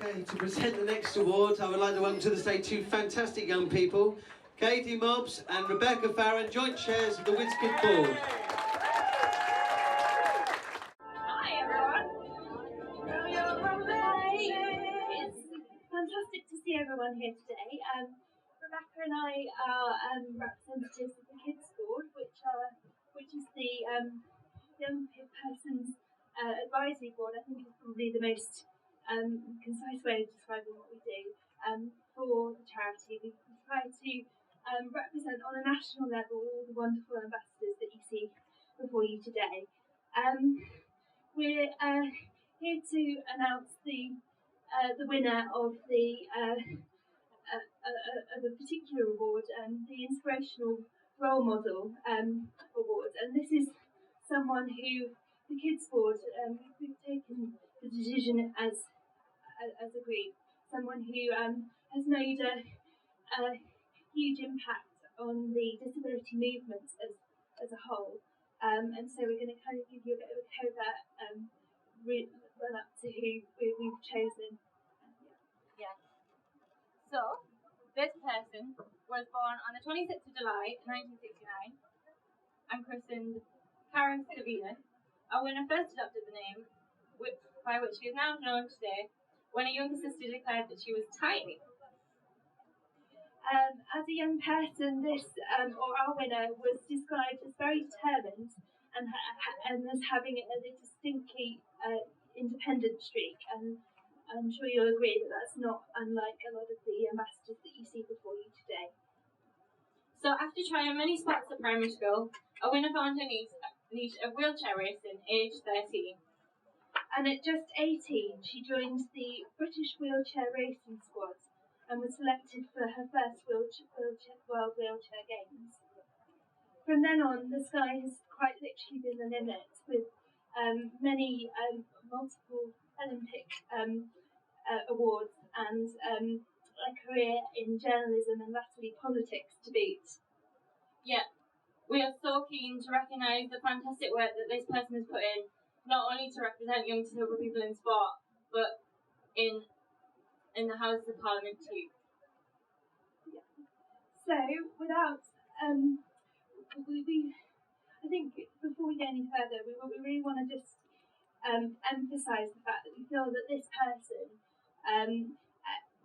Okay, to present the next award, I would like to welcome to the stage two fantastic young people, Katie Mobbs and Rebecca Farron, joint chairs of the Whizz-Kidz board. Hi everyone! Hi! It's fantastic to see everyone here today. Rebecca and I are representatives of the Kidz board, which is the young person's advisory board. I think is probably the most concise way of describing what we do for the charity. We try to represent on a national level all the wonderful ambassadors that you see before you today. We're here to announce the winner of of a particular award, the Inspirational Role Model Award, and this is someone who the Kidz board we've taken the decision as a group, someone who has made a huge impact on the disability movement as a whole, and so we're going to kind of give you a bit of a covert run up to who we've chosen. Yeah. So, this person was born on the 26th of July 1969 and christened Karen Savina, and when I first adopted the name, by which she is now known today, when a younger sister declared that she was Tanni. As a young person, this our winner was described as very determined and as having a distinctly independent streak, and I'm sure you'll agree that that's not unlike a lot of the ambassadors that you see before you today. So after trying many spots at primary school, a winner found her niche of wheelchair racing, aged 13. And at just 18, she joined the British Wheelchair Racing Squad and was selected for her first World Wheelchair Games. From then on, the sky has quite literally been the limit, with many multiple Olympic awards and a career in journalism and latterly politics to boot. Yeah, we are so keen to recognise the fantastic work that this person has put in, not only to represent young disabled people in sport, but in the Houses of Parliament too. Yeah. So, without, I think before we go any further, we really want to just emphasise the fact that we feel that this person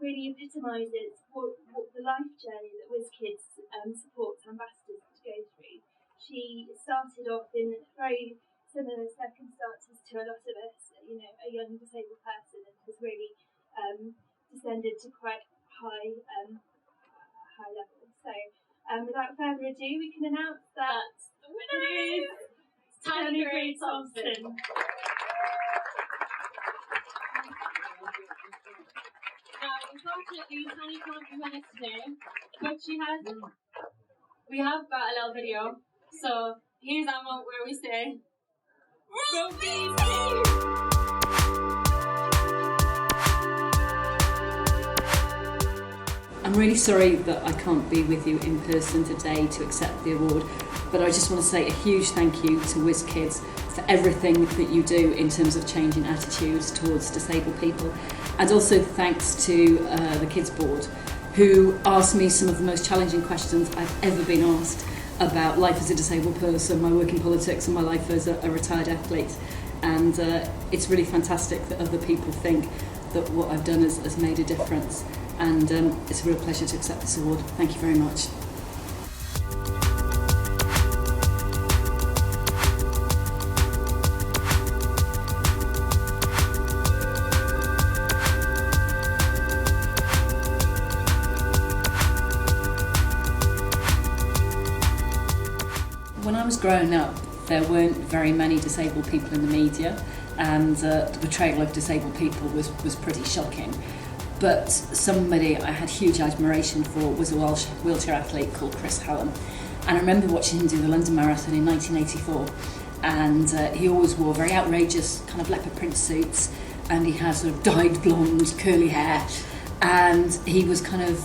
really epitomises what the life journey that Whizz-Kidz supports ambassadors to go through. She started off in very similar circumstances to a lot of us, you know, a young disabled person, and has really descended to quite high levels. So, without further ado, we can announce that the winner is Tanni Grey-Thompson. Now, unfortunately, Tanni can't be with us today, but we have got a little video. So here's our moment where we say, I'm really sorry that I can't be with you in person today to accept the award, but I just want to say a huge thank you to Whizz-Kidz for everything that you do in terms of changing attitudes towards disabled people, and also thanks to the Kidz board, who asked me some of the most challenging questions I've ever been asked about life as a disabled person, my work in politics and my life as a retired athlete. And it's really fantastic that other people think that what I've done has made a difference. And it's a real pleasure to accept this award. Thank you very much. When I was growing up, there weren't very many disabled people in the media, and the portrayal of disabled people was pretty shocking. But somebody I had huge admiration for was a Welsh wheelchair athlete called Chris Hallam. And I remember watching him do the London Marathon in 1984, and he always wore very outrageous kind of leopard print suits, and he had sort of dyed blonde curly hair, and he was kind of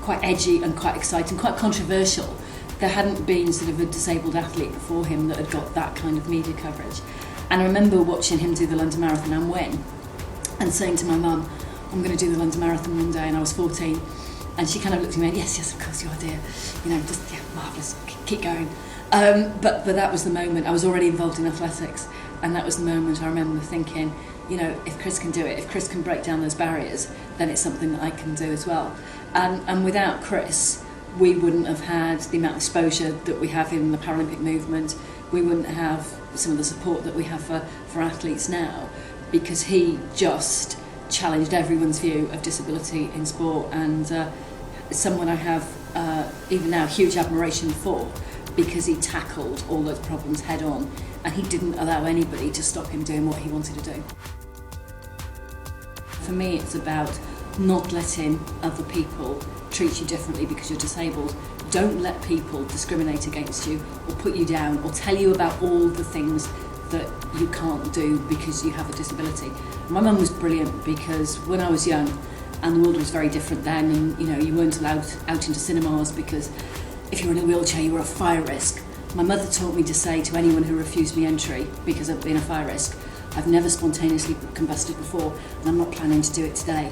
quite edgy and quite exciting, quite controversial. There hadn't been sort of a disabled athlete before him that had got that kind of media coverage. And I remember watching him do the London Marathon and win. and saying to my mum, I'm going to do the London Marathon one day, and I was 14. And she kind of looked at me and went, yes, of course you are, dear. Just, yeah, marvellous, keep going. But that was the moment. I was already involved in athletics, and that was the moment I remember thinking, if Chris can do it, if Chris can break down those barriers, then it's something that I can do as well. And without Chris, we wouldn't have had the amount of exposure that we have in the Paralympic movement. We wouldn't have some of the support that we have for athletes now, because he just challenged everyone's view of disability in sport, and someone I have, even now, huge admiration for, because he tackled all those problems head on, and he didn't allow anybody to stop him doing what he wanted to do. For me, it's about not letting other people treat you differently because you're disabled. Don't let people discriminate against you or put you down or tell you about all the things that you can't do because you have a disability. My mum was brilliant, because when I was young, and the world was very different then, and you weren't allowed out into cinemas because if you were in a wheelchair you were a fire risk. My mother taught me to say to anyone who refused me entry because of being a fire risk, I've never spontaneously combusted before, and I'm not planning to do it today.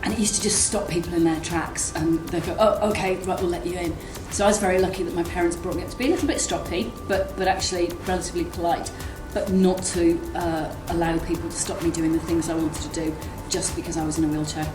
And it used to just stop people in their tracks, and they'd go, oh, okay, right, we'll let you in. So I was very lucky that my parents brought me up to be a little bit stroppy, but actually relatively polite, but not to allow people to stop me doing the things I wanted to do just because I was in a wheelchair.